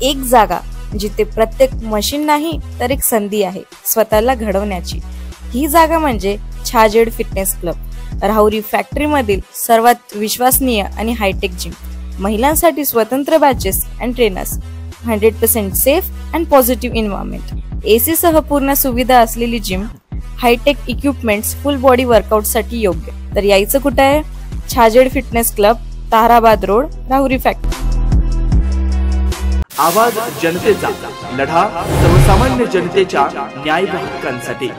एक जागा जिथे प्रत्येक मशीन नाही तर एक संधी आहे स्वतःला घडवण्याची। ही जागा म्हणजे Chhajed fitness club, Rahuri factory मधील सर्वात विश्वसनीय आणि हायटेक जिम। महिलांसाठी स्वतंत्र batches and trainers, 100% safe and positive environment, AC सह पूर्ण सुविधा असलेली gym, hitech equipments, full body workout साठी योग्य। तर यायचं कुठे आहे? Chhajed fitness club, Tarabad road, Rahuri factory. आवाज जनतेचा, लढा सर्वसामान्य जनतेच्या न्याय व हक्कांसाठी।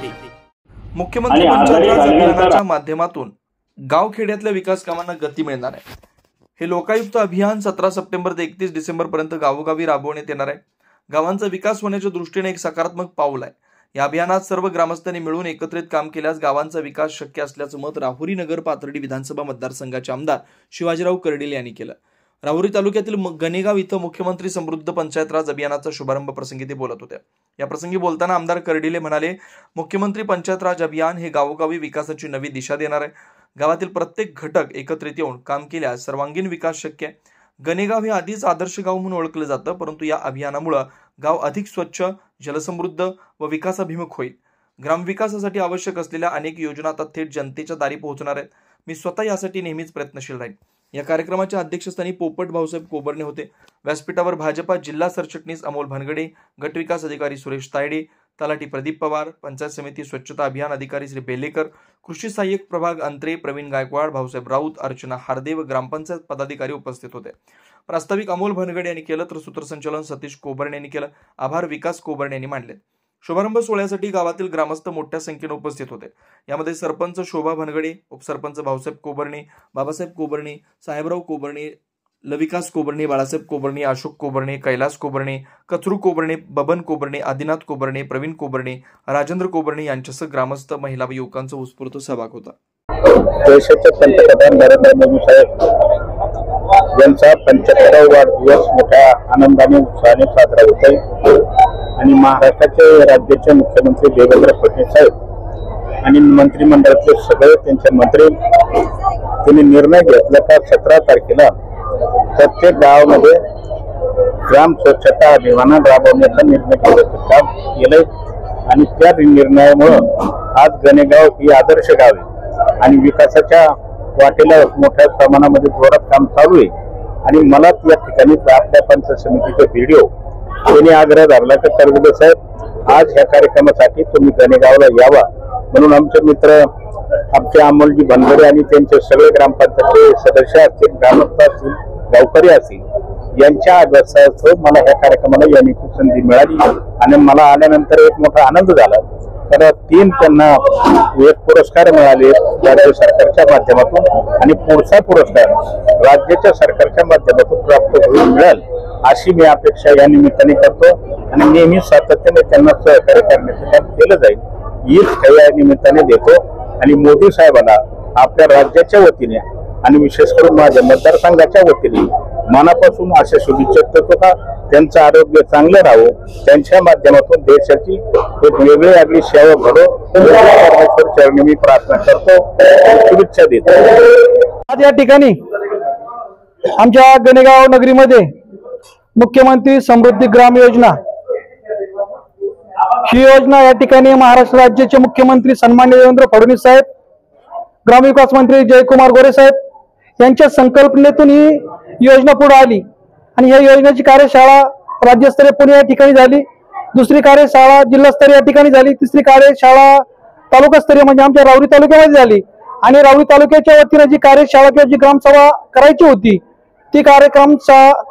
मुख्यमंत्री पंचायत राज अभियानाच्या माध्यमातून गावखेड्यातल्या विकास कामांना गती मिळणार आहे। हे लोकायुक्त अभियान 17 सप्टेंबर ते 31 डिसेंबर पर्यंत गावोगावी राबवण्यात येणार आहे। गावांचा विकास होण्याच्या दृष्टीने एक सकारात्मक पाऊल आहे। या अभियानात सर्व ग्रामस्थांनी मिळून एकत्रित काम केल्यास गावांचा विकास शक्य असल्याचं मत राहुरी नगर पाथर्डी विधानसभा मतदारसंघाचे आमदार शिवाजीराव कर्डिले यांनी केलं। राहुरी तालुक्यातील गणेगाव इथं मुख्यमंत्री समृद्ध पंचायत राज अभियानाचा शुभारंभ प्रसंगी ते बोलत होते। या प्रसंगी बोलताना आमदार कर्डिले म्हणाले, मुख्यमंत्री पंचायत राज अभियान हे गावोगावी विकासाची नवी दिशा देणार आहे। गावातील प्रत्येक घटक एकत्रित येऊन काम केल्यास सर्वांगीण विकास शक्य आहे। गणेगाव हे आधीच आदर्श गाव म्हणून ओळखलं जातं, परंतु या अभियानामुळे गाव अधिक स्वच्छ, जलसमृद्ध व विकासाभिमुख होईल। ग्रामविकासासाठी आवश्यक असलेल्या अनेक योजना आता थेट जनतेच्या दारी पोहोचणार आहेत। मी स्वतः यासाठी नेहमीच प्रयत्नशील राहीन। या कार्यक्रमाच्या अध्यक्षस्थानी पोपट भाऊसाहेब कोबरणे होते। व्यासपीठावर भाजपा जिल्हा सरचिटणीस अमोल भानगडे, गट विकास अधिकारी सुरेश तायडे, तलाठी प्रदीप पवार, पंचायत समिती स्वच्छता अभियान अधिकारी श्री बेलेकर, कृषी सहाय्यक प्रभाग अंतरे प्रवीण गायकवाड, भाऊसाहेब राऊत, अर्चना हार्दे व ग्रामपंचायत पदाधिकारी उपस्थित होते। प्रास्ताविक अमोल भानगडे यांनी केलं तर सूत्रसंचालन सतीश कोबरणे यांनी केलं। आभार विकास कोबरणे यांनी मांडले। शुभारंभ सोहळ्यासाठी गावातील ग्रामस्थ मोठ्या संख्येने उपस्थित होते। यामध्ये सरपंच शोभा भानगडे, उपसरपंच भाऊसाहेब कोबरणे, बाबासाहेब कोबरणे, साहेबराव कोबरणे, लविकास कोबरणे, बाळासाहेब कोबरणे, अशोक कोबरणे, कैलास कोबरणे, कचरू कोबरणे, बबन कोबरणे, आदिनाथ कोबरणे, प्रवीण कोबरणे, राजेंद्र कोबरणे यांच्यासह ग्रामस्थ, महिला व युवकांचा उत्स्फूर्त सहभाग होता। देशाचे पंतप्रधान नरेंद्र मोदी साहेब यांचा 75वा वाढदिवस मोठ्या आनंदाने उत्साहाने साजरा होत आहे आणि महाराष्ट्राचे राज्याचे मुख्यमंत्री देवेंद्र फडणवीस साहेब आणि मंत्रिमंडळातले सगळे त्यांचे मंत्री त्यांनी निर्णय घेतला का 17 तारखेला प्रत्येक गावामध्ये ग्राम स्वच्छता अभियान राबवण्याचा निर्णय घेण्याचं काम केलंय आणि त्या निर्णयामुळे आज गणेगाव ही आदर्श गाव आहे आणि विकासाच्या वाटेला मोठ्या प्रमाणामध्ये जोरात काम चालू आहे। आणि मला या ठिकाणी आपल्या पंचायत समितीचे व्हिडिओ त्यांनी आग्रह धरला की कर्डिले साहेब आज ह्या कार्यक्रमासाठी तुम्ही गणेगावला यावा, म्हणून आमचे मित्र आमचे अमोलजी भानगडे आणि त्यांचे सगळे ग्रामपंचायतचे सदस्य असतील, ग्रामस्थ असतील, गावकरी असतील यांच्या आग्रहास्तव मला ह्या कार्यक्रमाला येण्याची संधी मिळाली आणि मला आल्यानंतर एक मोठा आनंद झाला। तर 3 त्यांना एक पुरस्कार मिळाले राज्य सरकारच्या माध्यमातून आणि पुढचा पुरस्कार राज्याच्या सरकारच्या माध्यमातून प्राप्त होईल मिळेल अशी मी अपेक्षा या निमित्ताने करतो आणि नेहमी सातत्याने त्यांना सहकार्य करण्याचं काम केलं जाईल हीच या निमित्ताने देतो। आणि मोदी साहेबांना आपल्या राज्याच्या वतीने आणि विशेष करून माझ्या मतदारसंघाच्या वतीने मनापासून अशा शुभेच्छा देतो का त्यांचं आरोग्य चांगलं राहावं, त्यांच्या माध्यमातून देशाची एक वेगळी आगळी सेवा घडो परमेश्वर चरणी मी प्रार्थना करतो, शुभेच्छा देतो। आज या ठिकाणी आमच्या गणेगाव नगरीमध्ये मुख्यमंत्री समृद्धी ग्राम योजना ही योजना या ठिकाणी महाराष्ट्र राज्याचे मुख्यमंत्री सन्माननीय देवेंद्र फडणवीस साहेब, ग्रामविकास मंत्री जयकुमार गोरे साहेब यांच्या संकल्पनेतून ही योजना पुढे आली आणि या योजनेची कार्यशाळा राज्यस्तरीय पुणे या ठिकाणी झाली, दुसरी कार्यशाळा जिल्हास्तरीय या ठिकाणी झाली, तिसरी कार्यशाळा तालुकास्तरीय म्हणजे आमच्या राहुरी तालुक्यामध्ये झाली आणि राहुरी तालुक्याच्या वतीने जी कार्यशाळा किंवा जी ग्रामसभा करायची होती ती कार्यक्रम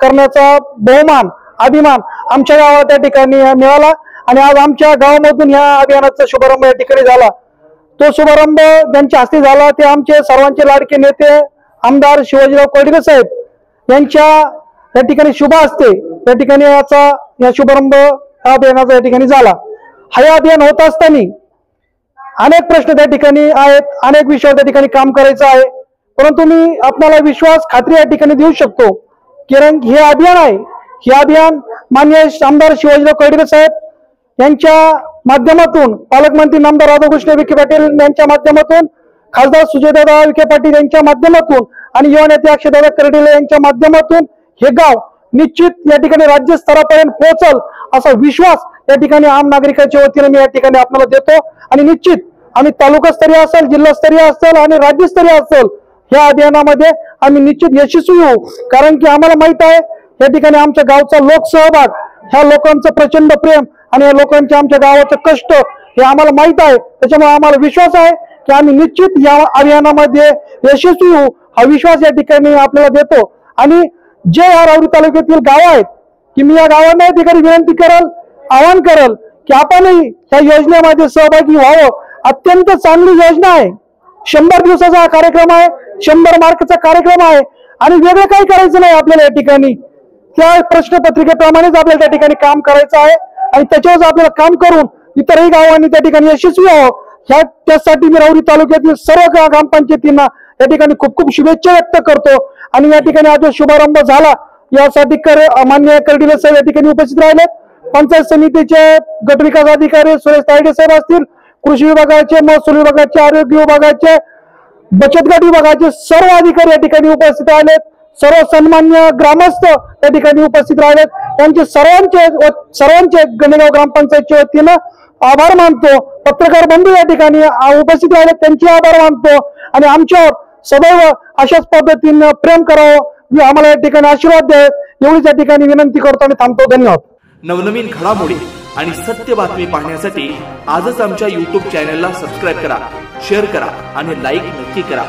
करण्याचा बहुमान अभिमान आमच्या गावाला त्या ठिकाणी मिळाला आणि आज आमच्या गावामधून या अभियानाचा शुभारंभ या ठिकाणी झाला। तो शुभारंभ ज्यांच्या हस्ते झाला ते आमचे सर्वांचे लाडके नेते आमदार शिवाजीराव कर्डिले साहेब यांच्या या ठिकाणी शुभ हस्ते या ठिकाणी या शुभारंभ अभियानाचा या ठिकाणी झाला। हे अभियान होत असताना अनेक प्रश्न त्या ठिकाणी आहेत, अनेक विषयावर त्या ठिकाणी काम करायचं आहे, परंतु मी आपल्याला विश्वास खात्री या ठिकाणी देऊ शकतो की हे अभियान आहे, हे अभियान माननीय आमदार शिवाजीराव कर्डिले साहेब यांच्या माध्यमातून, पालकमंत्री नामदार राधाकृष्ण विखे पाटील यांच्या माध्यमातून, खासदार सुजयदादा विखे पाटील यांच्या माध्यमातून आणि युवा नेते अक्षयदादा कर्डिले यांच्या माध्यमातून हे गाव निश्चित या ठिकाणी राज्य स्तरापर्यंत पोहोचल असा विश्वास या ठिकाणी आम नागरिकांच्या वतीने मी या ठिकाणी आपल्याला देतो। आणि निश्चित आम्ही तालुकास्तरीय असेल, जिल्हास्तरीय असेल आणि राज्यस्तरीय असेल या अभियानामध्ये आम्ही निश्चित यशस्वी होऊ, कारण की आम्हाला माहित आहे या ठिकाणी आमच्या गावचा लोकसहभाग, ह्या लोकांचं प्रचंड प्रेम आणि या लोकांच्या आमच्या गावाचं कष्ट हे आम्हाला माहित आहे। त्याच्यामुळे आम्हाला विश्वास आहे की आम्ही निश्चित या अभियानामध्ये यशस्वी होऊ, हा विश्वास या ठिकाणी आपल्याला देतो। आणि जे या राहुरी तालुक्यातील गाव आहेत की मी या गावांना या ठिकाणी विनंती करल, आवाहन करल की आपणही या योजनेमध्ये सहभागी व्हावं। अत्यंत चांगली योजना आहे, 100 दिवसाचा हा कार्यक्रम आहे, 100 मार्कचा कार्यक्रम आहे आणि वेगळं काही करायचं नाही आपल्याला या ठिकाणी। त्या प्रश्नपत्रिकेप्रमाणेच आपल्याला त्या ठिकाणी काम करायचं आहे आणि त्याच्यावर आपल्याला काम करून इतरही गावांनी त्या ठिकाणी यशस्वी व्हावं, त्यासाठी मी राहुरी तालुक्यातील सर्व ग्रामपंचायतींना या ठिकाणी खूप खूप शुभेच्छा व्यक्त करतो। आणि या ठिकाणी आज शुभारंभ झाला यासाठी माननीय कर्डिले साहेब या ठिकाणी उपस्थित राहिलेत, पंचायत समितीचे गटविकास अधिकारी सुरेश तायडे साहेब असतील, कृषी विभागाचे, महसूल विभागाचे, आरोग्य विभागाचे, बचत गट विभागाचे सर्व अधिकारी या ठिकाणी उपस्थित राहिलेत, सर्व सन्मान्य ग्रामस्थ या ठिकाणी उपस्थित राहिलेत, त्यांचे सर्वांचे गणेगाव ग्रामपंचायतच्या वतीनं आभार मानतो। पत्रकार बंधू या ठिकाणी उपस्थित राहिलेत, त्यांचे आभार मानतो आणि आमच्यावर सदैव अशाच पद्धतीनं प्रेम करावं, आम्हाला या ठिकाणी आशीर्वाद द्यावेत एवढीच या ठिकाणी विनंती करतो आणि थांबतो। धन्यवाद। नवनवीन घडामोडी आणि सत्य बातमी पाहण्यासाठी आजच आमच्या YouTube चॅनलला सबस्क्राईब करा, शेअर करा आणि लाईक नक्की करा।